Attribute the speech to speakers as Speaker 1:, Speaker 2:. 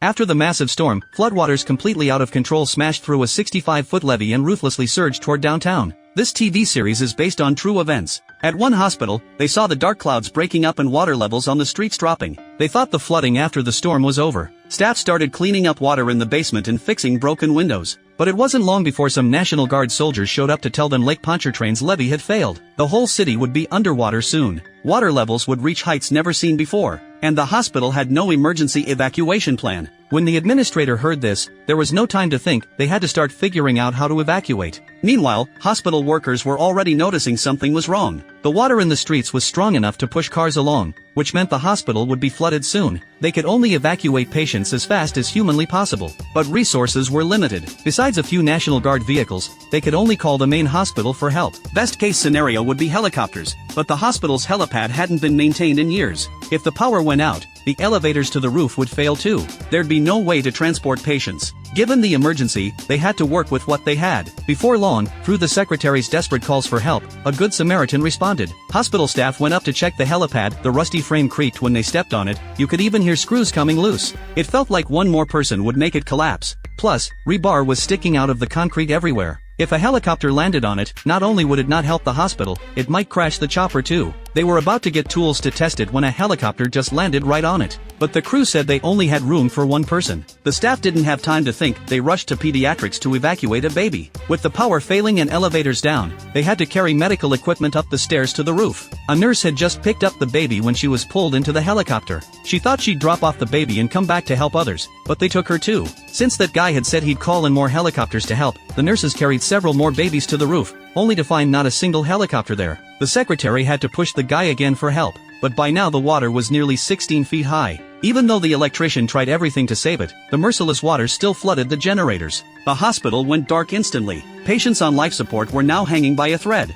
Speaker 1: After the massive storm, floodwaters completely out of control smashed through a 65-foot levee and ruthlessly surged toward downtown. This TV series is based on true events. At one hospital, they saw the dark clouds breaking up and water levels on the streets dropping. They thought the flooding after the storm was over. Staff started cleaning up water in the basement and fixing broken windows. But it wasn't long before some National Guard soldiers showed up to tell them Lake Pontchartrain's levee had failed. The whole city would be underwater soon. Water levels would reach heights never seen before. And the hospital had no emergency evacuation plan. When the administrator heard this, there was no time to think. They had to start figuring out how to evacuate. Meanwhile, hospital workers were already noticing something was wrong. The water in the streets was strong enough to push cars along, which meant the hospital would be flooded soon. They could only evacuate patients as fast as humanly possible, but resources were limited. Besides a few National Guard vehicles, they could only call the main hospital for help. Best case scenario would be helicopters, but the hospital's helipad hadn't been maintained in years. If the power went out, the elevators to the roof would fail too. There'd be no way to transport patients. Given the emergency, they had to work with what they had. Before long, through the secretary's desperate calls for help, a good Samaritan responded. Hospital staff went up to check the helipad. The rusty frame creaked when they stepped on it. You could even hear screws coming loose. It felt like one more person would make it collapse. Plus, rebar was sticking out of the concrete everywhere. If a helicopter landed on it, not only would it not help the hospital, it might crash the chopper too. They were about to get tools to test it when a helicopter just landed right on it. But the crew said they only had room for one person. The staff didn't have time to think. They rushed to pediatrics to evacuate a baby. With the power failing and elevators down, they had to carry medical equipment up the stairs to the roof. A nurse had just picked up the baby when she was pulled into the helicopter. She thought she'd drop off the baby and come back to help others, but they took her too. Since that guy had said he'd call in more helicopters to help, the nurses carried several more babies to the roof, only to find not a single helicopter there. The secretary had to push the guy again for help, but by now the water was nearly 16 feet high. Even though the electrician tried everything to save it, the merciless water still flooded the generators. The hospital went dark instantly. Patients on life support were now hanging by a thread.